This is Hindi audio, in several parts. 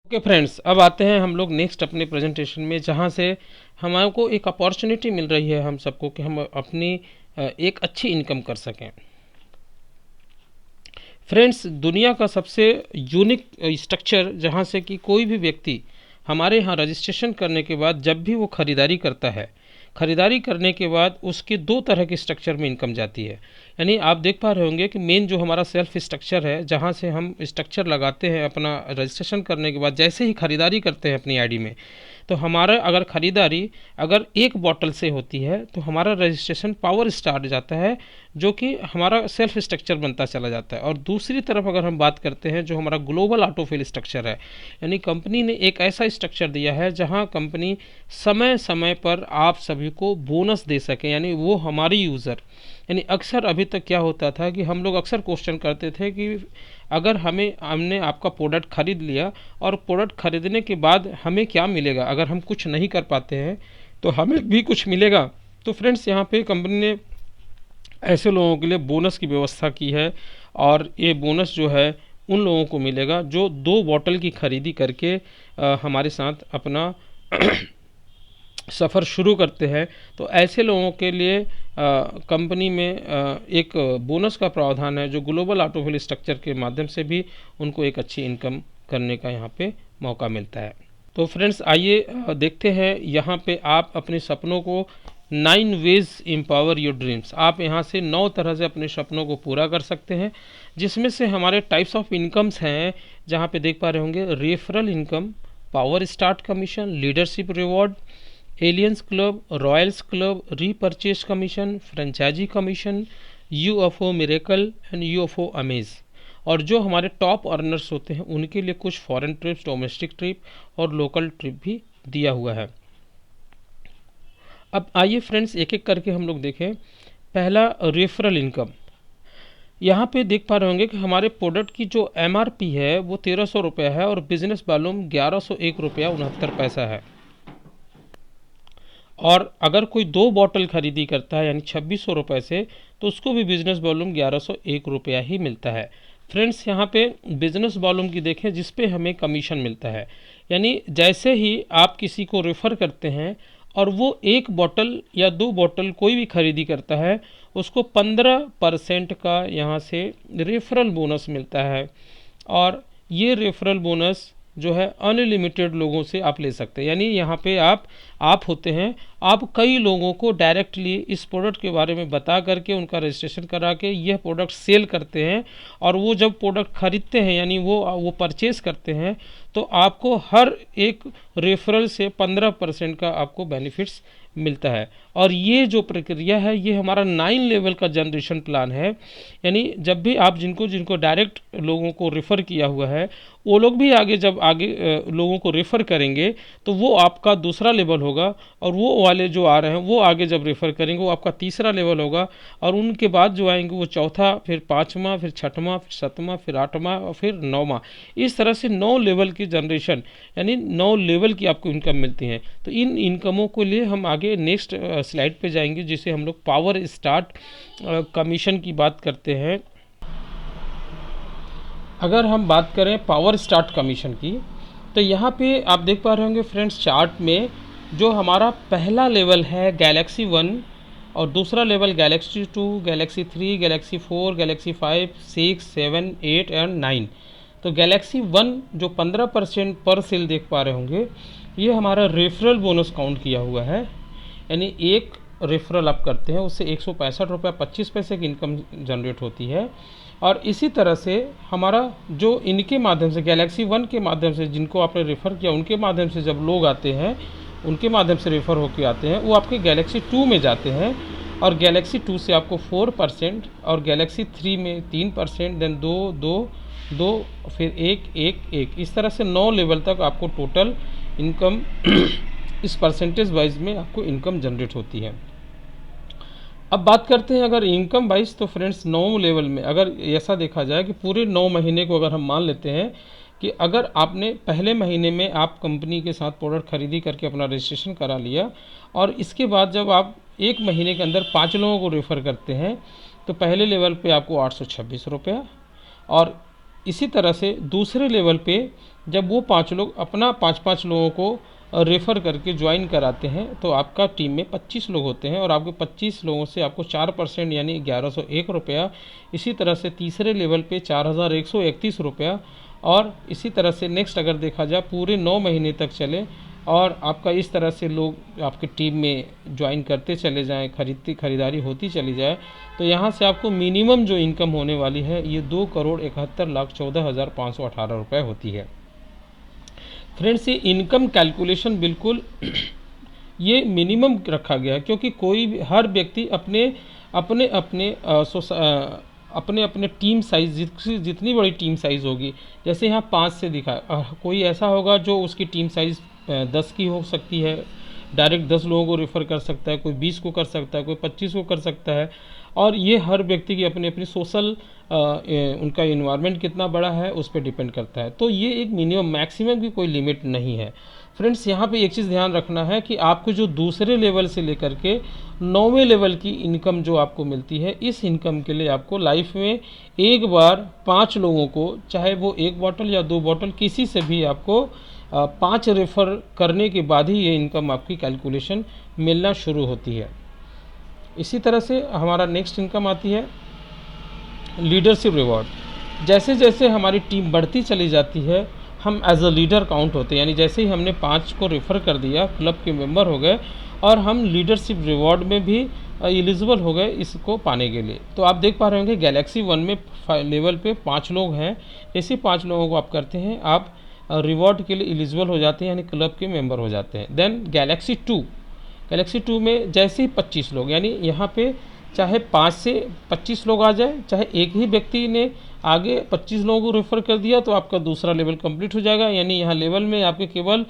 ओके फ्रेंड्स, अब आते हैं हम लोग नेक्स्ट अपने प्रेजेंटेशन में, जहाँ से हमारे को एक अपॉर्चुनिटी मिल रही है हम सबको कि हम अपनी एक अच्छी इनकम कर सकें। फ्रेंड्स, दुनिया का सबसे यूनिक स्ट्रक्चर जहाँ से कि कोई भी व्यक्ति हमारे यहाँ रजिस्ट्रेशन करने के बाद जब भी वो ख़रीदारी करता है, ख़रीदारी करने के बाद उसके दो तरह के स्ट्रक्चर में इनकम जाती है। यानी आप देख पा रहे होंगे कि मेन जो हमारा सेल्फ स्ट्रक्चर है, जहाँ से हम स्ट्रक्चर लगाते हैं अपना रजिस्ट्रेशन करने के बाद, जैसे ही ख़रीदारी करते हैं अपनी आईडी में, तो हमारा अगर ख़रीदारी अगर एक बॉटल से होती है तो हमारा रजिस्ट्रेशन पावर स्टार जाता है, जो कि हमारा सेल्फ स्ट्रक्चर बनता चला जाता है। और दूसरी तरफ अगर हम बात करते हैं जो हमारा ग्लोबल ऑटोफिल स्ट्रक्चर है, यानी कंपनी ने एक ऐसा स्ट्रक्चर दिया है जहां कंपनी समय समय पर आप सभी को बोनस दे सके, यानी वो हमारी यूज़र, यानी अक्सर अभी तक क्या होता था कि हम लोग अक्सर क्वेश्चन करते थे कि अगर हमने आपका प्रोडक्ट खरीद लिया और प्रोडक्ट खरीदने के बाद हमें क्या मिलेगा, अगर हम कुछ नहीं कर पाते हैं तो हमें भी कुछ मिलेगा। तो फ्रेंड्स, यहाँ पे कंपनी ने ऐसे लोगों के लिए बोनस की व्यवस्था की है, और ये बोनस जो है उन लोगों को मिलेगा जो 2 बॉटल की खरीदी करके हमारे साथ अपना सफ़र शुरू करते हैं। तो ऐसे लोगों के लिए कंपनी में एक बोनस का प्रावधान है, जो ग्लोबल ऑटोफिल स्ट्रक्चर के माध्यम से भी उनको एक अच्छी इनकम करने का यहाँ पे मौका मिलता है। तो फ्रेंड्स, आइए देखते हैं यहाँ पे आप अपने सपनों को 9 वेज एम्पावर योर ड्रीम्स, आप यहाँ से 9 तरह से अपने सपनों को पूरा कर सकते हैं, जिसमें से हमारे टाइप्स ऑफ इनकम्स हैं, जहाँ पे देख पा रहे होंगे referral income, power start commission, leadership reward, aliens club, royals club, repurchase commission, franchise commission, UFO miracle and UFO amaze. और जो हमारे टॉप अर्नर्स होते हैं उनके लिए कुछ फॉरेन ट्रिप्स, डोमेस्टिक ट्रिप और लोकल ट्रिप भी दिया हुआ है। अब आइए फ्रेंड्स, एक एक करके हम लोग देखें। पहला, रेफरल इनकम। यहाँ पे देख पा रहे होंगे कि हमारे प्रोडक्ट की जो एमआरपी है वो 1300 रुपया है और बिजनेस वॉल्यूम 1101 रुपया 69 पैसा है। और अगर कोई 2 बॉटल खरीदी करता है यानी 2600 रुपये से, तो उसको भी बिजनेस वॉल्यूम 1101 रुपया ही मिलता है। फ्रेंड्स, यहाँ पे बिजनेस वॉल्यूम की देखें जिस पे हमें कमीशन मिलता है, यानी जैसे ही आप किसी को रेफ़र करते हैं और वो 1 बॉटल या 2 बॉटल कोई भी खरीदी करता है, उसको 15% का यहाँ से रेफरल बोनस मिलता है। और ये रेफरल बोनस जो है अनलिमिटेड लोगों से आप ले सकते हैं, यानी यहाँ पे आप होते हैं, आप कई लोगों को डायरेक्टली इस प्रोडक्ट के बारे में बता करके उनका रजिस्ट्रेशन करा के यह प्रोडक्ट सेल करते हैं, और वो जब प्रोडक्ट खरीदते हैं यानी वो परचेज़ करते हैं, तो आपको हर एक रेफरल से 15% का आपको बेनिफिट्स मिलता है। और ये जो प्रक्रिया है ये हमारा 9 लेवल का जनरेशन प्लान है, यानी जब भी आप जिनको डायरेक्ट लोगों को रेफ़र किया हुआ है, वो लोग भी जब आगे लोगों को रेफ़र करेंगे तो वो आपका दूसरा लेवल होगा, और वो वाले जो आ रहे हैं वो आगे जब रेफ़र करेंगे वो आपका तीसरा लेवल होगा, और उनके बाद जो आएंगे वो चौथा, फिर 5वां, फिर 6वां, फिर 7वां, फिर 8वां और फिर 9वां। इस तरह से 9 लेवल की जनरेशन, यानी 9 लेवल की आपको इनकम मिलती है। तो इन इनकमों के लिए हम आगे नेक्स्ट स्लाइड पे जाएंगे, जिसे हम लोग पावर स्टार्ट कमीशन की बात करते हैं। अगर हम बात करें पावर स्टार्ट कमीशन की, तो यहाँ पे आप देख पा रहे होंगे फ्रेंड्स चार्ट में, जो हमारा पहला लेवल है गैलेक्सी 1, और दूसरा level Galaxy 2, Galaxy 3, Galaxy 4, Galaxy 5, 6, 7, 8 and 9। तो गैलेक्सी 1 जो 15% पर सेल देख पा रहे होंगे, ये हमारा रेफरल बोनस काउंट किया हुआ है, यानी एक रेफरल आप करते हैं उससे 165 रुपये 25 पैसे की इनकम जनरेट होती है। और इसी तरह से हमारा जो इनके माध्यम से गैलेक्सी 1 के माध्यम से जिनको आपने रेफ़र किया, उनके माध्यम से जब लोग आते हैं, उनके माध्यम से रेफ़र होकर आते हैं, वो आपके गैलेक्सी 2 में जाते हैं, और गैलेक्सी 2 से आपको 4%, और गैलेक्सी 3 में 3%, देन 2, फिर 1, इस तरह से 9 लेवल तक आपको टोटल इनकम इस परसेंटेज वाइज में आपको इनकम जनरेट होती है। अब बात करते हैं अगर इनकम वाइज, तो फ्रेंड्स 9 लेवल में अगर ऐसा देखा जाए कि पूरे 9 महीने को अगर हम मान लेते हैं कि अगर आपने पहले महीने में आप कंपनी के साथ प्रोडक्ट खरीदी करके अपना रजिस्ट्रेशन करा लिया, और इसके बाद जब आप 1 महीने के अंदर 5 लोगों को रेफ़र करते हैं, तो पहले लेवल पे आपको 826 रुपया, और इसी तरह से दूसरे लेवल पे जब वो 5 लोग अपना 5-5 लोगों को रेफ़र करके ज्वाइन कराते हैं तो आपका टीम में 25 लोग होते हैं और आपके 25 लोगों से आपको 4% यानी 1101 रुपया, इसी तरह से तीसरे लेवल पे 4131 रुपया, और इसी तरह से नेक्स्ट अगर देखा जाए पूरे 9 महीने तक चले और आपका इस तरह से लोग आपके टीम में ज्वाइन करते चले जाएं, खरीदारी होती चली जाए, तो यहाँ से आपको मिनिमम जो इनकम होने वाली है ये 2,71,14,518 रुपये होती है। फ्रेंड्स, ये इनकम कैलकुलेशन बिल्कुल ये मिनिमम रखा गया है, क्योंकि कोई भी हर व्यक्ति अपने अपने अपने अपने अपने टीम साइज़ जितनी बड़ी टीम साइज़ होगी, जैसे यहाँ 5 से दिखा, कोई ऐसा होगा जो उसकी टीम साइज़ 10 की हो सकती है, डायरेक्ट 10 लोगों को रेफ़र कर सकता है, कोई 20 को कर सकता है, कोई 25 को कर सकता है, और ये हर व्यक्ति की अपनी अपनी सोशल उनका इन्वायरमेंट कितना बड़ा है उस पर डिपेंड करता है। तो ये एक मिनिमम मैक्सिमम की कोई लिमिट नहीं है। फ्रेंड्स, यहाँ पे एक चीज़ ध्यान रखना है कि आपको जो दूसरे लेवल से लेकर के 9वें लेवल की इनकम जो आपको मिलती है, इस इनकम के लिए आपको लाइफ में एक बार 5 लोगों को, चाहे वो 1 बॉटल या 2 बॉटल, किसी से भी आपको 5 रेफ़र करने के बाद ही ये इनकम आपकी कैलकुलेशन मिलना शुरू होती है। इसी तरह से हमारा नेक्स्ट इनकम आती है लीडरशिप रिवॉर्ड। जैसे जैसे हमारी टीम बढ़ती चली जाती है, हम एज अ लीडर काउंट होते हैं, यानी जैसे ही हमने 5 को रेफ़र कर दिया, क्लब के मेंबर हो गए और हम लीडरशिप रिवॉर्ड में भी एलिजिबल हो गए इसको पाने के लिए। तो आप देख पा रहे होंगे गैलेक्सी 1 में लेवल पे 5 लोग हैं। ऐसे 5 लोगों को आप करते हैं, आप रिवॉर्ड के लिए एलिजिबल हो जाते हैं, यानी क्लब के मेंबर हो जाते हैं। देन गैलेक्सी 2 में जैसे ही 25 लोग, यानी यहाँ पे चाहे 5 से 25 लोग आ जाए, चाहे एक ही व्यक्ति ने आगे 25 लोगों को रेफ़र कर दिया, तो आपका दूसरा लेवल कंप्लीट हो जाएगा। यानी यहाँ लेवल में आपके केवल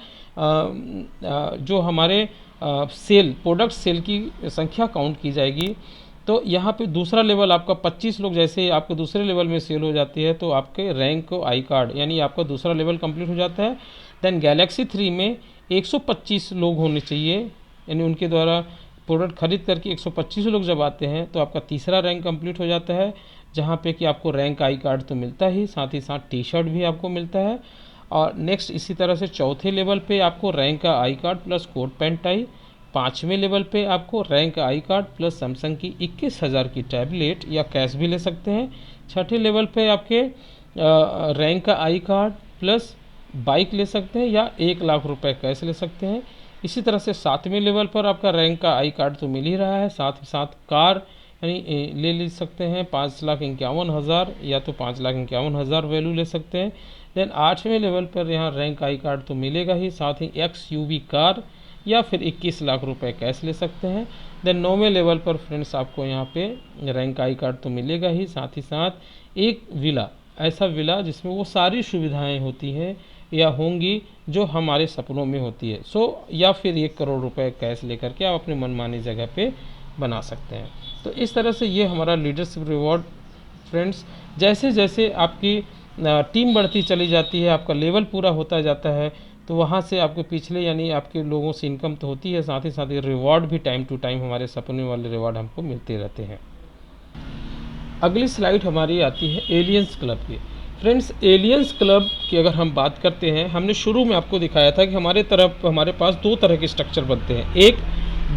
जो हमारे प्रोडक्ट सेल की संख्या काउंट की जाएगी। तो यहाँ पे दूसरा लेवल आपका 25 लोग जैसे ही आपके दूसरे लेवल में सेल हो जाती है, तो आपके रैंक को आई कार्ड, यानी आपका दूसरा लेवल कंप्लीट हो जाता है। देन गैलेक्सी 3 में 125 लोग होने चाहिए, यानी उनके द्वारा प्रोडक्ट खरीद करके 125 लोग जब आते हैं, तो आपका तीसरा रैंक कंप्लीट हो जाता है, जहाँ पे कि आपको रैंक आई कार्ड तो मिलता ही साथ टी शर्ट भी आपको मिलता है। और नेक्स्ट इसी तरह से चौथे लेवल पे आपको रैंक का I card plus coat pant tie. 5वें लेवल पे आपको रैंक का आई कार्ड प्लस सैमसंग की 21,000 की टैबलेट या कैश भी ले सकते हैं। 6ठे लेवल पे आपके रैंक का आई कार्ड प्लस बाइक ले सकते हैं या 1 लाख रुपए कैश ले सकते हैं। इसी तरह से 7वें लेवल पर आपका रैंक का आई कार्ड तो मिल ही रहा है, साथ ही साथ कार यानी ले सकते हैं 5,51,000 या तो 5,51,000 वैल्यू ले सकते हैं। देन 8वें लेवल पर यहाँ रैंक आई कार्ड तो मिलेगा ही, साथ ही XUV कार या फिर 21 लाख रुपए कैश ले सकते हैं। देन 9वें लेवल पर फ्रेंड्स आपको यहाँ पे रैंक आई कार्ड तो मिलेगा ही, साथ ही साथ एक विला, ऐसा विला जिसमें वो सारी सुविधाएं होती हैं या होंगी जो हमारे सपनों में होती है। या फिर 1 करोड़ रुपए कैश लेकर के आप अपने मनमानी जगह पे बना सकते हैं। तो इस तरह से ये हमारा लीडरशिप रिवॉर्ड फ्रेंड्स, जैसे जैसे आपकी टीम बढ़ती चली जाती है, आपका लेवल पूरा होता जाता है, तो वहाँ से आपके पिछले यानी आपके लोगों से इनकम तो होती है, साथ ही साथ ये रिवॉर्ड भी टाइम टू टाइम हमारे सपने वाले रिवॉर्ड हमको मिलते रहते हैं। अगली स्लाइड हमारी आती है एलियंस क्लब की। फ्रेंड्स, एलियंस क्लब की अगर हम बात करते हैं, हमने शुरू में आपको दिखाया था कि हमारे पास 2 तरह के स्ट्रक्चर बनते हैं। एक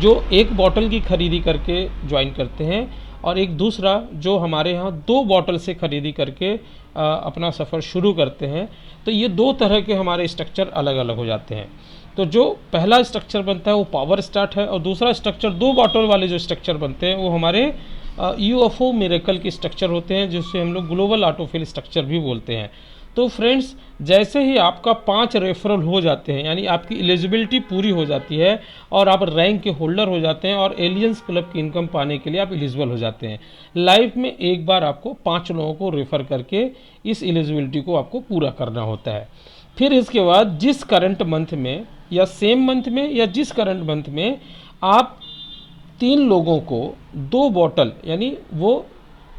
जो 1 बॉटल की खरीदी करके ज्वाइन करते हैं, और एक दूसरा जो हमारे यहाँ 2 बॉटल से खरीदी करके अपना सफ़र शुरू करते हैं। तो ये 2 तरह के हमारे स्ट्रक्चर अलग अलग हो जाते हैं। तो जो पहला स्ट्रक्चर बनता है वो पावर स्टार्ट है, और दूसरा स्ट्रक्चर 2 बॉटल वाले जो स्ट्रक्चर बनते हैं वो हमारे UFO मिरेकल के स्ट्रक्चर होते हैं, जिससे हम लोग ग्लोबल ऑटोफिल स्ट्रक्चर भी बोलते हैं। तो फ्रेंड्स, जैसे ही आपका 5 रेफरल हो जाते हैं, यानी आपकी एलिजिबिलिटी पूरी हो जाती है और आप रैंक के होल्डर हो जाते हैं और एलियंस क्लब की इनकम पाने के लिए आप एलिजिबल हो जाते हैं। लाइफ में एक बार आपको 5 लोगों को रेफ़र करके इस एलिजिबिलिटी को आपको पूरा करना होता है। फिर इसके बाद जिस करंट मंथ में या सेम मंथ में या जिस करंट मंथ में आप 3 लोगों को 2 बॉटल, यानी वो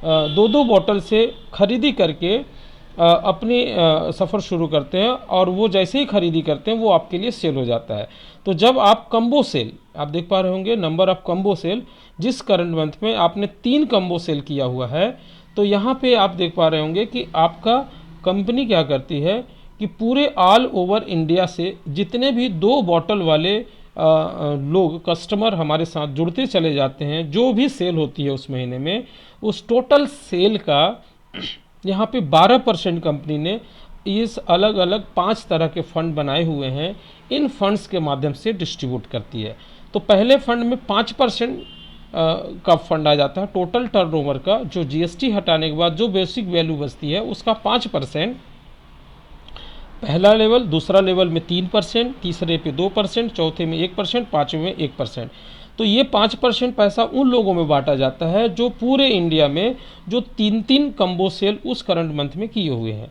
2-2 बॉटल से खरीदी करके अपनी सफ़र शुरू करते हैं, और वो जैसे ही खरीदी करते हैं वो आपके लिए सेल हो जाता है। तो जब आप कम्बो सेल, आप देख पा रहे होंगे नंबर ऑफ कम्बो सेल, जिस करंट मंथ में आपने 3 कम्बो सेल किया हुआ है, तो यहाँ पे आप देख पा रहे होंगे कि आपका कंपनी क्या करती है कि पूरे ऑल ओवर इंडिया से जितने भी 2 बॉटल वाले लोग कस्टमर हमारे साथ जुड़ते चले जाते हैं, जो भी सेल होती है उस महीने में, उस टोटल सेल का यहाँ पे 12% कंपनी ने इस अलग अलग 5 तरह के फंड बनाए हुए हैं, इन फंड्स के माध्यम से डिस्ट्रीब्यूट करती है। तो पहले फंड में 5% का फंड आ जाता है टोटल टर्नओवर का, जो जीएसटी हटाने के बाद जो बेसिक वैल्यू बचती है उसका 5%, पहला लेवल, दूसरा लेवल में 3%, तीसरे पे 2%, चौथे में 1%, पाँचवें में 1%। तो ये 5% पैसा उन लोगों में बांटा जाता है जो पूरे इंडिया में जो 3 कम्बो सेल उस करंट मंथ में किए हुए हैं।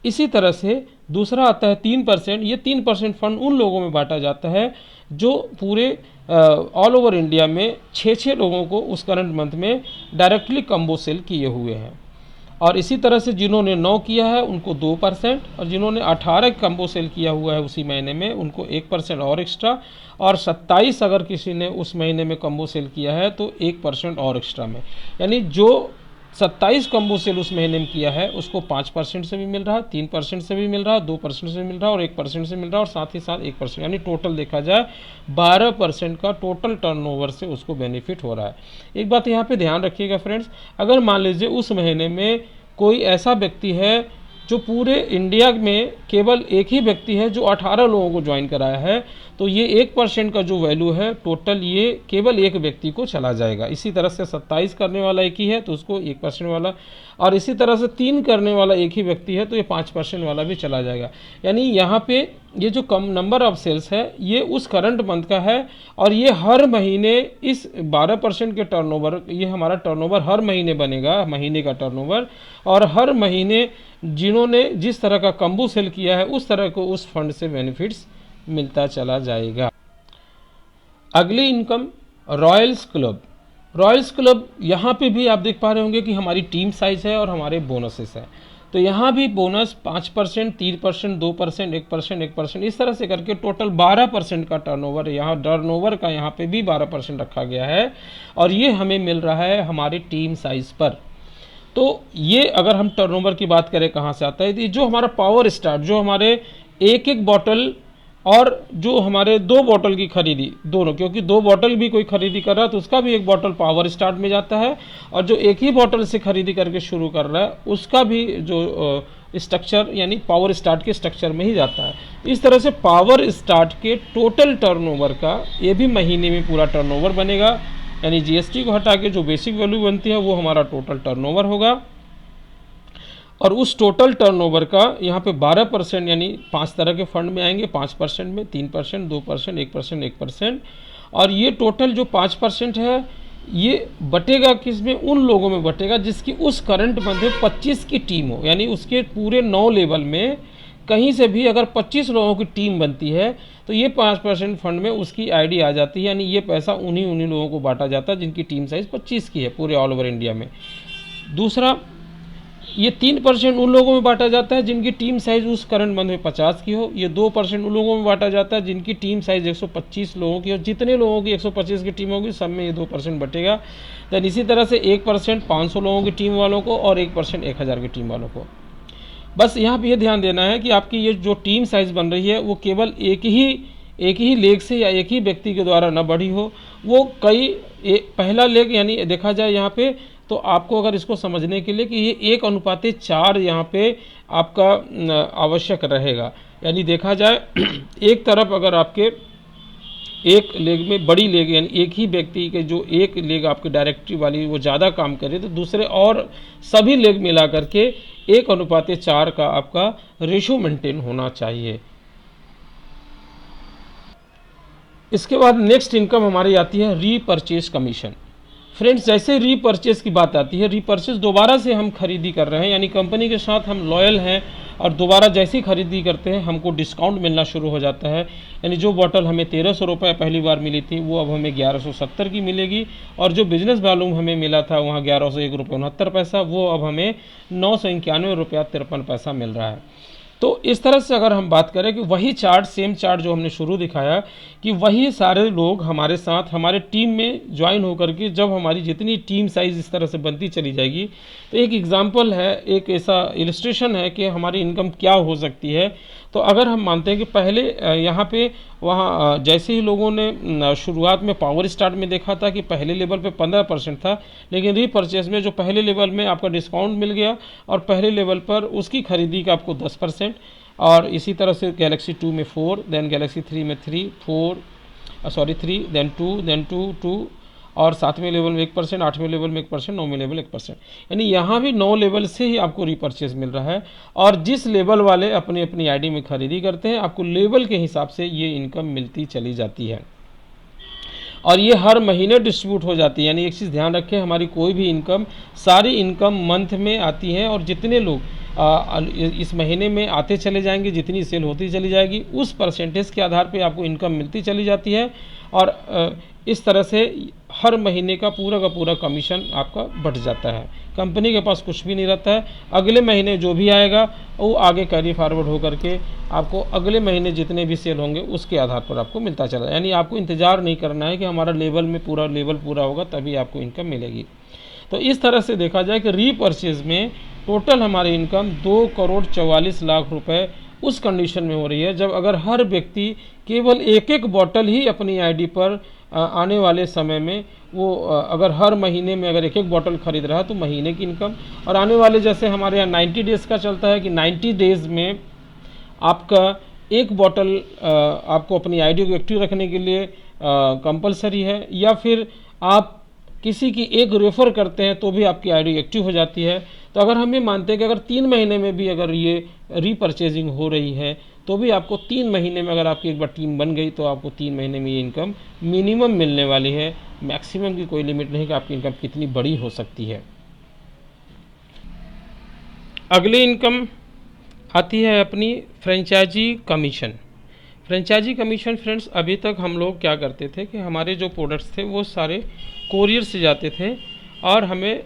इसी तरह से दूसरा आता है 3%, ये 3% फंड उन लोगों में बांटा जाता है जो पूरे ऑल ओवर इंडिया में 6 लोगों को उस करंट मंथ में डायरेक्टली कम्बो सेल किए हुए हैं। और इसी तरह से जिन्होंने 9 किया है उनको 2%, और जिन्होंने 18 कम्बो सेल किया हुआ है उसी महीने में उनको 1% और एक्स्ट्रा, और 27 अगर किसी ने उस महीने में कम्बो सेल किया है तो 1% और एक्स्ट्रा में, यानी जो 27 कम्बो सेल उस महीने में किया है उसको 5% से भी मिल रहा है, 3% से भी मिल रहा है, 2% से मिल रहा है और 1% से मिल रहा है, और साथ ही साथ 1%, यानी टोटल देखा जाए 12% का टोटल टर्नओवर से उसको बेनिफिट हो रहा है। एक बात यहाँ पे ध्यान रखिएगा फ्रेंड्स, अगर मान लीजिए उस महीने में कोई ऐसा व्यक्ति है जो पूरे इंडिया में केवल एक ही व्यक्ति है जो 18 लोगों को ज्वाइन कराया है, तो ये 1% का जो वैल्यू है टोटल ये केवल एक व्यक्ति को चला जाएगा। इसी तरह से 27 करने वाला एक ही है तो उसको 1% वाला, और इसी तरह से 3 करने वाला एक ही व्यक्ति है तो ये 5% वाला भी चला जाएगा। यानी यहाँ पे ये जो कम नंबर ऑफ सेल्स है ये उस करंट मंथ का है, और ये हर महीने इस 12% के टर्नओवर, ये हमारा टर्नओवर हर महीने बनेगा, महीने का टर्नओवर, और हर महीने जिन्होंने जिस तरह का कम्बो सेल किया है उस तरह को उस फंड से बेनिफिट्स मिलता चला जाएगा। अगली income Royals club. Royals club यहाँ पे भी आप देख पा रहे होंगे कि हमारी टीम साइज है और हमारे बोनसेस है। तो यहाँ भी बोनस 5%, 3%, 2%, 1%, 1%, इस तरह से करके टोटल 12% का टर्नओवर, यहाँ टर्नओवर का यहाँ पे भी 12% रखा गया है, और ये हमें मिल रहा है हमारी टीम साइज पर। तो ये अगर हम टर्नओवर की बात करें कहाँ से आता है, तो जो हमारा पावर स्टार्ट, जो हमारे एक बॉटल और जो हमारे 2 बॉटल की खरीदी दोनों, क्योंकि 2 बॉटल भी कोई खरीदी कर रहा है तो उसका भी 1 बॉटल पावर स्टार्ट में जाता है, और जो एक ही बॉटल से खरीदी करके शुरू कर रहा है उसका भी जो स्ट्रक्चर यानी पावर स्टार्ट के स्ट्रक्चर में ही जाता है। इस तरह से पावर स्टार्ट के टोटल टर्नओवर का ये भी महीने में पूरा टर्नओवर बनेगा, यानी जीएसटी को हटा के जो बेसिक वैल्यू बनती है वो हमारा टोटल टर्नओवर होगा, और उस टोटल टर्नओवर का यहाँ पे 12% यानी 5 तरह के फंड में आएंगे, 5% में 3%, 2%, 1%, 1%, और ये टोटल जो 5% है ये बटेगा किस में, उन लोगों में बटेगा जिसकी उस करंट मंथ में 25 की टीम हो, यानी उसके पूरे 9 लेवल में कहीं से भी अगर 25 लोगों की टीम बनती है तो ये 5% फंड में उसकी आईडी आ जाती है, यानी ये पैसा उन्हीं लोगों को बांटा जाता है जिनकी टीम साइज़ 25 की है पूरे ऑल ओवर इंडिया में। दूसरा, ये 3% उन लोगों में बांटा जाता है जिनकी टीम साइज़ उस करंट मंथ में 50 की हो। ये 2% उन लोगों में बांटा जाता है जिनकी टीम साइज़ 125 लोगों की हो। जितने लोगों की 125 की टीम होगी सब में ये 2% बटेगा। दैन इसी तरह से 1% 500 लोगों की टीम वालों को और 1% 1000 की टीम वालों को। बस यहाँ पे ये ध्यान देना है कि आपकी ये जो टीम साइज़ बन रही है वो केवल एक ही लेग से या एक ही व्यक्ति के द्वारा न बढ़ी हो, वो पहला लेग यानी देखा जाए यहाँ पे, तो आपको अगर इसको समझने के लिए कि ये 1:4 यहाँ पे आपका आवश्यक रहेगा। यानी देखा जाए एक तरफ अगर आपके एक लेग में बड़ी लेग यानी एक ही व्यक्ति के जो एक लेग आपकी डायरेक्टरी वाली वो ज़्यादा काम करे, तो दूसरे और सभी लेग मिला करके 1:4 का आपका रेशो मेंटेन होना चाहिए। इसके बाद नेक्स्ट इनकम हमारी आती है रीपरचेज कमीशन। फ्रेंड्स, जैसे रीपरचेज की बात आती है, रीपरचेज दोबारा से हम खरीदी कर रहे हैं, यानी कंपनी के साथ हम लॉयल हैं और दोबारा जैसी खरीदी करते हैं हमको डिस्काउंट मिलना शुरू हो जाता है। यानी जो बोतल हमें 1300 रुपये पहली बार मिली थी वो अब हमें 1170 की मिलेगी, और जो बिजनेस वॉल्यूम हमें मिला था वहाँ 1101 रुपये 69 पैसा, वो अब हमें 991 रुपया 53 पैसा मिल रहा है। तो इस तरह से अगर हम बात करें कि वही चार्ट, सेम चार्ट जो हमने शुरू दिखाया, कि वही सारे लोग हमारे साथ हमारे टीम में ज्वाइन होकर के जब हमारी जितनी टीम साइज़ इस तरह से बनती चली जाएगी, तो एक एग्जांपल है, एक ऐसा इलस्ट्रेशन है कि हमारी इनकम क्या हो सकती है। तो अगर हम मानते हैं कि पहले यहाँ पे वहाँ जैसे ही लोगों ने शुरुआत में पावर स्टार्ट में देखा था कि पहले लेवल पे 15% था, लेकिन रीपरचेज में जो पहले लेवल में आपका डिस्काउंट मिल गया और पहले लेवल पर उसकी खरीदी का आपको 10%, और इसी तरह से गैलेक्सी 2 में 4, देन गैलेक्सी 3 में 3, 3, देन 2, और 7वें लेवल में 1%, 8वें लेवल में 1%, 9वें लेवल 1%, यानी यहाँ भी 9 लेवल से ही आपको रीपरचेज मिल रहा है। और जिस लेवल वाले अपनी अपनी आईडी में खरीदी करते हैं, आपको लेवल के हिसाब से ये इनकम मिलती चली जाती है और ये हर महीने डिस्ट्रीब्यूट हो जाती है। यानी एक चीज़ ध्यान रखें, हमारी कोई भी इनकम, सारी इनकम मंथ में आती है और जितने लोग इस महीने में आते चले जाएंगे, जितनी सेल होती चली जाएगी, उस परसेंटेज के आधार पे आपको इनकम मिलती चली जाती है और इस तरह से हर महीने का पूरा कमीशन आपका बढ़ जाता है। कंपनी के पास कुछ भी नहीं रहता है, अगले महीने जो भी आएगा वो आगे कैरी फॉरवर्ड होकर के आपको अगले महीने जितने भी सेल होंगे उसके आधार पर आपको मिलता चला। यानी आपको इंतज़ार नहीं करना है कि हमारा लेवल पूरा होगा तभी आपको इनकम मिलेगी। तो इस तरह से देखा जाए कि रीपरचेज में टोटल हमारी इनकम 2,44,00,000 रुपये उस कंडीशन में हो रही है जब अगर हर व्यक्ति केवल एक बॉटल ही अपनी आईडी पर आने वाले समय में वो अगर हर महीने में अगर एक बॉटल खरीद रहा है तो महीने की इनकम, और आने वाले जैसे हमारे यहाँ 90 डेज़ का चलता है कि 90 डेज़ में आपका एक बॉटल आपको अपनी आईडी को एक्टिव रखने के लिए कंपलसरी है, या फिर आप किसी की एक रेफ़र करते हैं तो भी आपकी आईडी एक्टिव हो जाती है। तो अगर हम ये मानते हैं कि अगर 3 महीने में भी अगर ये रीपरचेजिंग हो रही है तो भी आपको 3 महीने में अगर आपकी एक बार टीम बन गई तो आपको 3 महीने में ये इनकम मिनिमम मिलने वाली है। मैक्सिमम की कोई लिमिट नहीं कि आपकी इनकम कितनी बड़ी हो सकती है। अगली इनकम आती है अपनी franchise commission. Franchise commission friends, अभी तक हम लोग क्या करते थे कि हमारे जो प्रोडक्ट्स थे वो सारे कोरियर से जाते थे और हमें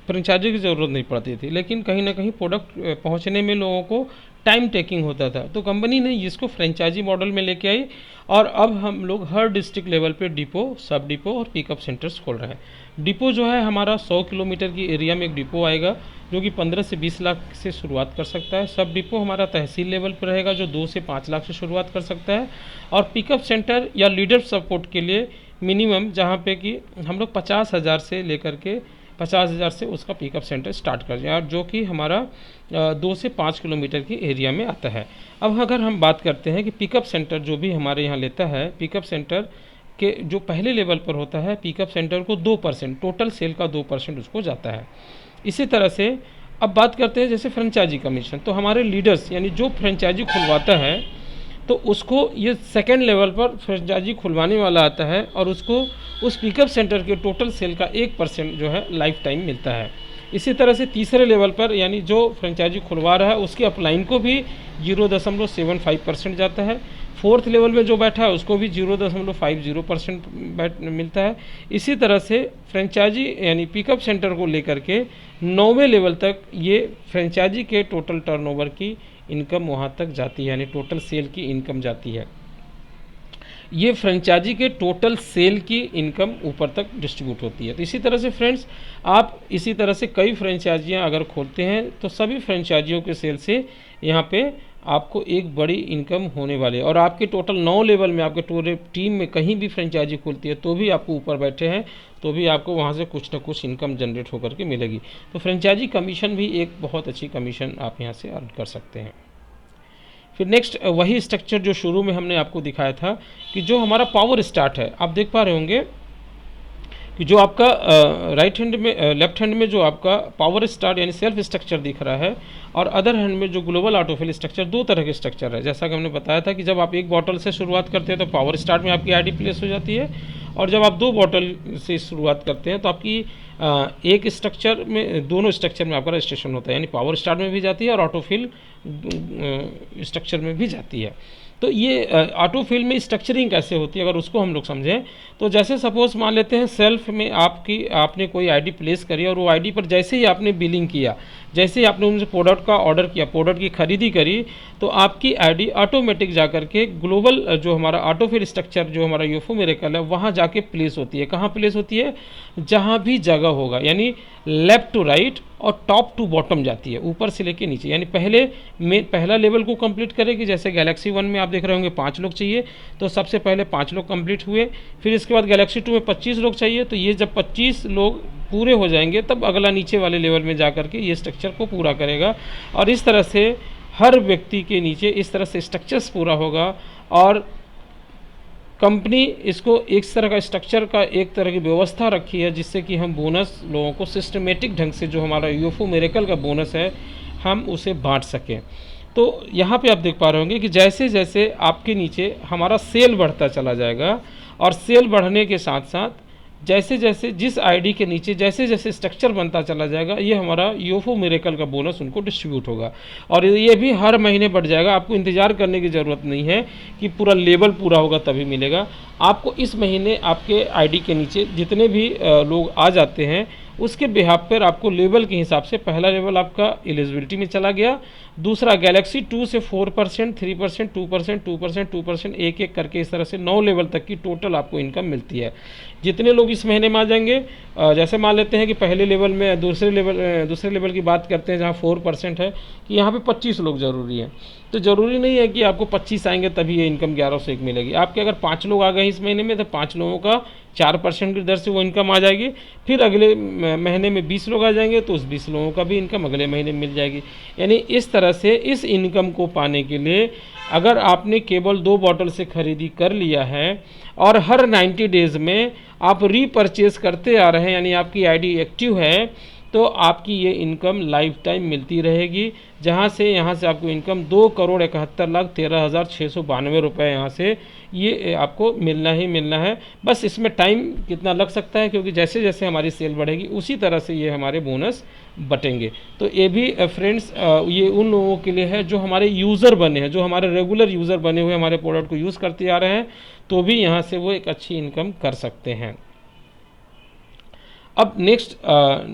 फ्रेंचाइजी की ज़रूरत नहीं पड़ती थी, लेकिन कहीं ना कहीं प्रोडक्ट पहुंचने में लोगों को टाइम टेकिंग होता था। तो कंपनी ने इसको फ्रेंचाइजी मॉडल में लेके आई और अब हम लोग हर डिस्ट्रिक्ट लेवल पे डिपो, सब डिपो और पिकअप सेंटर्स खोल रहे हैं। डिपो जो है हमारा 100 किलोमीटर की एरिया में एक डिपो आएगा जो कि 15 से 20 लाख से शुरुआत कर सकता है। सब डिपो हमारा तहसील लेवल पर रहेगा जो 2 से 5 लाख से शुरुआत कर सकता है। और पिकअप सेंटर या लीडर सपोर्ट के लिए मिनिमम जहाँ पे कि हम लोग 50,000 से लेकर के 50,000 से उसका पिकअप सेंटर स्टार्ट कर दिया, जो कि हमारा 2 से 5 किलोमीटर की एरिया में आता है। अब अगर हम बात करते हैं कि पिकअप सेंटर जो भी हमारे यहाँ लेता है, पिकअप सेंटर के जो पहले लेवल पर होता है, पिकअप सेंटर को 2% टोटल सेल का 2% उसको जाता है। इसी तरह से अब बात करते हैं जैसे फ्रेंचाइजी कमीशन, तो हमारे लीडर्स यानी जो फ्रेंचाइजी खुलवाता है तो उसको ये सेकेंड लेवल पर फ्रेंचाइजी खुलवाने वाला आता है और उसको उस पिकअप सेंटर के टोटल सेल का 1% जो है लाइफ टाइम मिलता है। इसी तरह से तीसरे लेवल पर यानी जो फ्रेंचाइजी खुलवा रहा है उसके अपलाइन को भी 0.75% जाता है। फोर्थ लेवल में जो बैठा है उसको भी 0.50% मिलता है। इसी तरह से फ्रेंचाइजी यानी पिकअप सेंटर को लेकर के 9वें लेवल तक ये फ्रेंचाइजी के टोटल टर्नओवर की इनकम वहाँ तक जाती है, यानी टोटल सेल की इनकम जाती है। ये फ्रेंचाइजी के टोटल सेल की इनकम ऊपर तक डिस्ट्रीब्यूट होती है। तो इसी तरह से फ्रेंड्स, आप इसी तरह से कई फ्रेंचाइजियाँ अगर खोलते हैं तो सभी फ्रेंचाइजियों के सेल से यहाँ पे आपको एक बड़ी इनकम होने वाली है। और आपके टोटल 9 लेवल में आपके टोटल टीम में कहीं भी फ्रेंचाइजी खुलती है तो भी आपको ऊपर बैठे हैं तो भी आपको वहाँ से कुछ ना कुछ इनकम जनरेट होकर के मिलेगी। तो फ्रेंचाइजी कमीशन भी एक बहुत अच्छी कमीशन आप यहाँ से अर्न कर सकते हैं। फिर नेक्स्ट वही स्ट्रक्चर जो शुरू में हमने आपको दिखाया था कि जो हमारा पावर स्टार्ट है, आप देख पा रहे होंगे कि जो आपका राइट हैंड में लेफ्ट हैंड में जो आपका पावर स्टार्ट यानी सेल्फ स्ट्रक्चर दिख रहा है और अदर हैंड में जो ग्लोबल ऑटोफिल स्ट्रक्चर, 2 तरह के स्ट्रक्चर है। जैसा कि हमने बताया था कि जब आप एक बॉटल से शुरुआत करते हैं तो पावर स्टार्ट में आपकी आईडी प्लेस हो जाती है, और जब आप 2 बॉटल से शुरुआत करते हैं तो आपकी एक स्ट्रक्चर में, दोनों स्ट्रक्चर में आपका रजिस्ट्रेशन होता है, यानी पावर स्टार्ट में भी जाती है और ऑटोफिल स्ट्रक्चर में भी जाती है। तो ये ऑटोफिल में स्ट्रक्चरिंग कैसे होती है अगर उसको हम लोग समझें तो जैसे सपोज मान लेते हैं सेल्फ में आपने कोई आईडी प्लेस करी और वो आईडी पर जैसे ही आपने बिलिंग किया, जैसे ही आपने उनसे प्रोडक्ट का ऑर्डर किया, प्रोडक्ट की खरीदी करी, तो आपकी आईडी ऑटोमेटिक जा करके ग्लोबल जो हमारा ऑटोफिल स्ट्रक्चर जो हमारा यूएफओ मिरेकल है वहाँ जाके प्लेस होती है। कहाँ प्लेस होती है? जहाँ भी जगह होगा, यानी लेफ्ट टू राइट और टॉप टू बॉटम जाती है, ऊपर से लेके नीचे। यानी पहला लेवल को कंप्लीट करेगी। जैसे गैलेक्सी 1 में आप देख रहे होंगे 5 लोग चाहिए, तो सबसे पहले 5 लोग कंप्लीट हुए। फिर इसके बाद गैलेक्सी 2 में 25 लोग चाहिए, तो ये जब 25 लोग पूरे हो जाएंगे तब अगला नीचे वाले लेवल में जा करके ये स्ट्रक्चर को पूरा करेगा। और इस तरह से हर व्यक्ति के नीचे इस तरह से स्ट्रक्चर्स पूरा होगा, और कंपनी इसको एक तरह का स्ट्रक्चर का एक तरह की व्यवस्था रखी है, जिससे कि हम बोनस लोगों को सिस्टमेटिक ढंग से जो हमारा यूएफओ मिरेकल का बोनस है हम उसे बांट सकें। तो यहाँ पे आप देख पा रहे होंगे कि जैसे जैसे आपके नीचे हमारा सेल बढ़ता चला जाएगा, और सेल बढ़ने के साथ साथ जैसे जैसे जिस आईडी के नीचे जैसे जैसे स्ट्रक्चर बनता चला जाएगा, ये हमारा यूएफओ मिरेकल का बोनस उनको डिस्ट्रीब्यूट होगा। और ये भी हर महीने बढ़ जाएगा। आपको इंतज़ार करने की ज़रूरत नहीं है कि पूरा लेवल पूरा होगा तभी मिलेगा। आपको इस महीने आपके आईडी के नीचे जितने भी लोग आ जाते हैं उसके बिहाफ पर आपको लेवल के हिसाब से पहला लेवल आपका एलिजिबिलिटी में चला गया, दूसरा गैलेक्सी 2 से 4%, 3%, 2%, 2%, 2%, एक एक करके इस तरह से 9 लेवल तक की टोटल आपको इनकम मिलती है। जितने लोग इस महीने में आ जाएंगे, जैसे मान लेते हैं कि पहले लेवल में दूसरे लेवल की बात करते हैं जहाँ 4% है, कि यहाँ पे 25 लोग ज़रूरी हैं। तो ज़रूरी नहीं है कि आपको 25 आएंगे तभी ये इनकम 1101 मिलेगी। आपके अगर 5 लोग आ गए इस महीने में तो 5 लोगों का 4% की दर से वो इनकम आ जाएगी। फिर अगले महीने में 20 लोग आ जाएंगे तो उस 20 लोगों का भी इनकम अगले महीने में मिल जाएगी। यानी इस तरह से इस इनकम को पाने के लिए अगर आपने केवल 2 बॉटल से खरीदी कर लिया है और हर 90 डेज़ में आप रीपरचेज करते आ रहे हैं, यानी आपकी आईडी एक्टिव है, तो आपकी ये इनकम लाइफ टाइम मिलती रहेगी। यहाँ से आपको इनकम 2,71,13,692 रुपये यहाँ से ये आपको मिलना ही मिलना है। बस इसमें टाइम कितना लग सकता है, क्योंकि जैसे जैसे हमारी सेल बढ़ेगी उसी तरह से ये हमारे बोनस बटेंगे। तो ये भी फ्रेंड्स ये उन लोगों के लिए है जो हमारे यूज़र बने हैं, जो हमारे रेगुलर यूज़र बने हुए हमारे प्रोडक्ट को यूज़ करते आ रहे हैं, तो भी यहाँ से वो एक अच्छी इनकम कर सकते हैं। अब नेक्स्ट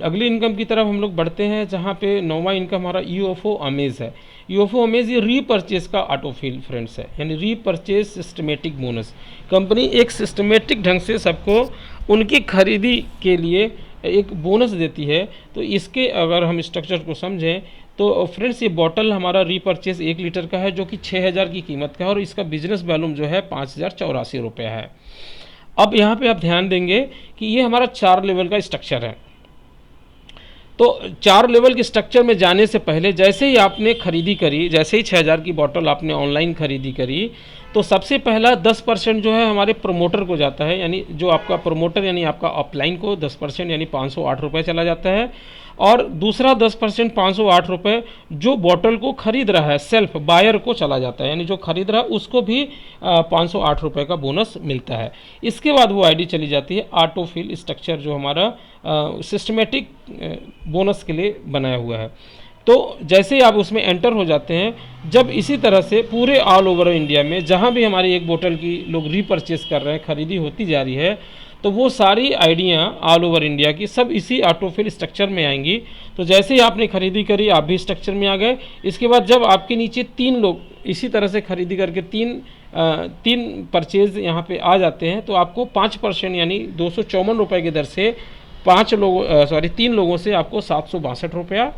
अगली इनकम की तरफ हम लोग बढ़ते हैं, जहाँ पे 9वां इनकम हमारा यूएफओ अमेज है। यूएफओ अमेज ये रीपरचेज का ऑटोफिल फ्रेंड्स है, यानी रीपरचेज सिस्टमेटिक बोनस। कंपनी एक सिस्टमेटिक ढंग से सबको उनकी खरीदी के लिए एक बोनस देती है। तो इसके अगर हम स्ट्रक्चर को समझें तो फ्रेंड्स ये बॉटल हमारा रीपरचेज 1 लीटर का है, जो कि 6000 की कीमत का है, और इसका बिजनेस वॉल्यूम जो है 5084 रुपये है। अब यहाँ पे आप ध्यान देंगे कि ये हमारा 4 लेवल का स्ट्रक्चर है। तो 4 लेवल के स्ट्रक्चर में जाने से पहले जैसे ही आपने खरीदी करी, जैसे ही 6000 की बॉटल आपने ऑनलाइन खरीदी करी, तो सबसे पहला 10% जो है हमारे प्रमोटर को जाता है, यानी जो आपका प्रमोटर यानी आपका ऑफलाइन को 10% यानी 508 रुपये चला जाता है। और दूसरा 10% 508 रुपये जो बॉटल को खरीद रहा है सेल्फ बायर को चला जाता है, यानी जो खरीद रहा है उसको भी 508 रुपये का बोनस मिलता है। इसके बाद वो आईडी चली जाती है ऑटोफिल स्ट्रक्चर, जो हमारा सिस्टमेटिक बोनस के लिए बनाया हुआ है। तो जैसे ही आप उसमें एंटर हो जाते हैं, जब इसी तरह से पूरे ऑल ओवर इंडिया में जहाँ भी हमारी एक बोतल की लोग रीपरचेस कर रहे हैं, खरीदी होती जा रही है, तो वो सारी आइडियाँ ऑल ओवर इंडिया की सब इसी ऑटोफिल स्ट्रक्चर में आएंगी। तो जैसे ही आपने खरीदी करी आप भी स्ट्रक्चर में आ गए। इसके बाद जब आपके नीचे 3 लोग इसी तरह से खरीदी करके तीन परचेज यहाँ पे आ जाते हैं, तो आपको 5% यानी 254 रुपये की दर से 3 लोगों से आपको 762 रुपया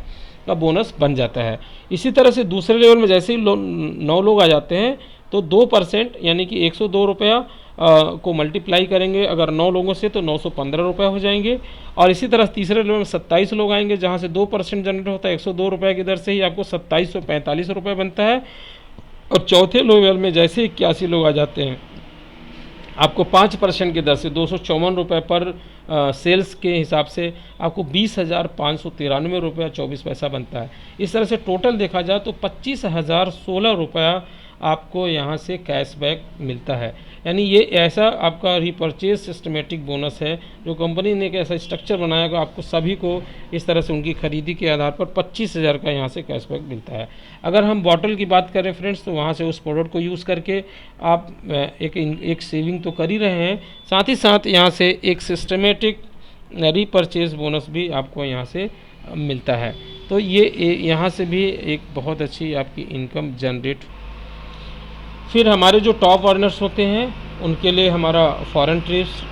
का बोनस बन जाता है। इसी तरह से दूसरे लेवल में जैसे ही 9 लोग आ जाते हैं तो 2% यानी कि 102 रुपया को मल्टीप्लाई करेंगे अगर 9 लोगों से, तो 915 रुपये हो जाएंगे। और इसी तरह तीसरे लेवल में 27 लोग आएंगे, जहाँ से 2% जनरेट होता है, 102 रुपये की दर से ही आपको 2745 रुपये बनता है। और चौथे लेवल में जैसे 81 लोग आ जाते हैं, आपको 5% की दर से 254 रुपये पर सेल्स के हिसाब से आपको 20,593 रुपया 24 पैसा बनता है। इस तरह से टोटल देखा जाए तो 25,016 रुपया आपको यहाँ से कैशबैक मिलता है। यानी ये ऐसा आपका रीपरचेज सिस्टमेटिक बोनस है जो कंपनी ने एक ऐसा स्ट्रक्चर बनाया कि आपको सभी को इस तरह से उनकी खरीदी के आधार पर 25,000 का यहाँ से कैशबैक मिलता है। अगर हम बॉटल की बात करें फ्रेंड्स, तो वहाँ से उस प्रोडक्ट को यूज़ करके आप एक सेविंग तो कर ही रहे हैं, साथ ही साथ यहाँ से एक सिस्टमेटिक रीपरचेज बोनस भी आपको यहाँ से मिलता है। तो ये यहाँ से भी एक बहुत अच्छी आपकी इनकम जनरेट। फिर हमारे जो टॉप अर्नर्स होते हैं उनके लिए हमारा फॉरेन ट्रिप्स,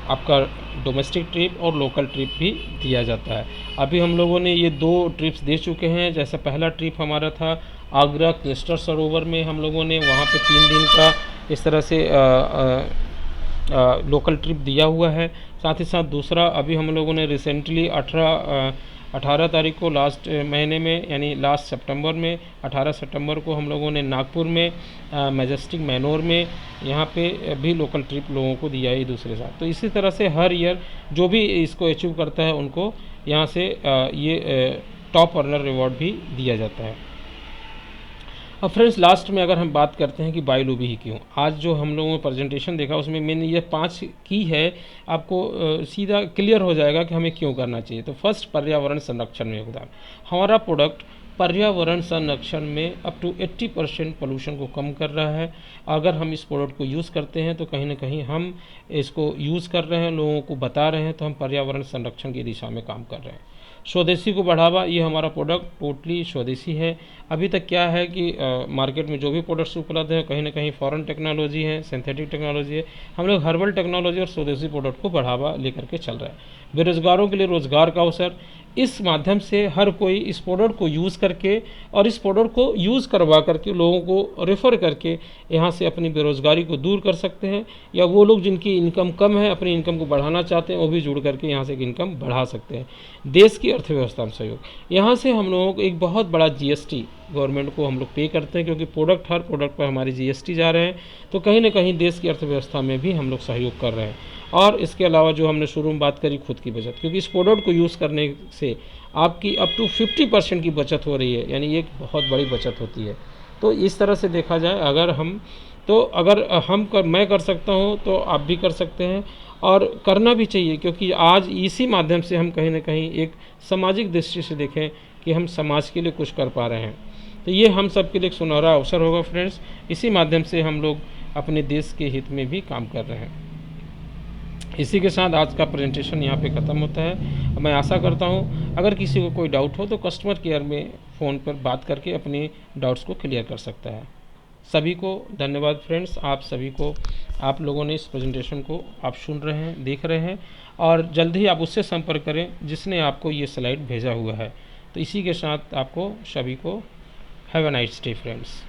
आपका डोमेस्टिक ट्रिप और लोकल ट्रिप भी दिया जाता है। अभी हम लोगों ने ये 2 ट्रिप्स दे चुके हैं। जैसे पहला ट्रिप हमारा था आगरा क्रिस्टल सरोवर में, हम लोगों ने वहाँ पे 3 दिन का इस तरह से लोकल ट्रिप दिया हुआ है। साथ ही साथ दूसरा अभी हम लोगों ने रिसेंटली 18 तारीख को लास्ट महीने में यानी लास्ट सितंबर में 18 सितंबर को हम लोगों ने नागपुर में मैजेस्टिक मैनोर में यहाँ पे भी लोकल ट्रिप लोगों को दिया है दूसरे साथ। तो इसी तरह से हर ईयर जो भी इसको अचीव करता है उनको यहाँ से ये टॉप अर्नर रिवॉर्ड भी दिया जाता है। अब फ्रेंड्स लास्ट में अगर हम बात करते हैं कि बायोलॉबी ही क्यों, आज जो हम लोगों ने प्रेजेंटेशन देखा उसमें मैंने ये 5 की है, आपको सीधा क्लियर हो जाएगा कि हमें क्यों करना चाहिए। तो फर्स्ट, पर्यावरण संरक्षण में योगदान। हमारा प्रोडक्ट पर्यावरण संरक्षण में अप टू 80% पोल्यूशन को कम कर रहा है। अगर हम इस प्रोडक्ट को यूज़ करते हैं तो कहीं ना कहीं हम इसको यूज़ कर रहे हैं, लोगों को बता रहे हैं, तो हम पर्यावरण संरक्षण की दिशा में काम कर रहे हैं। स्वदेशी को बढ़ावा, ये हमारा प्रोडक्ट टोटली स्वदेशी है। अभी तक क्या है कि मार्केट में जो भी प्रोडक्ट्स उपलब्ध हैं कहीं ना कहीं फॉरेन टेक्नोलॉजी है, सिंथेटिक टेक्नोलॉजी है। हम लोग हर्बल टेक्नोलॉजी और स्वदेशी प्रोडक्ट को बढ़ावा लेकर के चल रहे हैं। बेरोजगारों के लिए रोजगार का अवसर, इस माध्यम से हर कोई इस प्रोडक्ट को यूज़ करके और इस प्रोडक्ट को यूज़ करवा करके लोगों को रेफ़र करके यहाँ से अपनी बेरोज़गारी को दूर कर सकते हैं, या वो लोग जिनकी इनकम कम है अपनी इनकम को बढ़ाना चाहते हैं वो भी जुड़ करके यहाँ से इनकम बढ़ा सकते हैं। देश की अर्थव्यवस्था में सहयोग, यहाँ से हम लोगों को एक बहुत बड़ा जीएसटी गवर्नमेंट को हम लोग पे करते हैं, क्योंकि हर प्रोडक्ट पर हमारी जीएसटी जा रहे हैं, तो कहीं ना कहीं देश की अर्थव्यवस्था में भी हम लोग सहयोग कर रहे हैं। और इसके अलावा जो हमने शुरू में बात करी खुद की बचत, क्योंकि इस प्रोडक्ट को यूज़ करने से आपकी अप टू 50% की बचत हो रही है, यानी एक बहुत बड़ी बचत होती है। तो इस तरह से देखा जाए अगर मैं कर सकता हूँ तो आप भी कर सकते हैं, और करना भी चाहिए, क्योंकि आज इसी माध्यम से हम कहीं ना कहीं एक सामाजिक दृष्टि से देखें कि हम समाज के लिए कुछ कर पा रहे हैं। तो ये हम सब के लिए एक सुनहरा अवसर होगा फ्रेंड्स। इसी माध्यम से हम लोग अपने देश के हित में भी काम कर रहे हैं। इसी के साथ आज का प्रेजेंटेशन यहाँ पे ख़त्म होता है। मैं आशा करता हूँ अगर किसी को कोई डाउट हो तो कस्टमर केयर में फ़ोन पर बात करके अपने डाउट्स को क्लियर कर सकता है। सभी को धन्यवाद फ्रेंड्स, आप लोगों ने इस प्रेजेंटेशन को आप सुन रहे हैं, देख रहे हैं, और जल्द ही आप उससे संपर्क करें जिसने आपको ये स्लाइड भेजा हुआ है। तो इसी के साथ आपको सभी को have a nice day friends.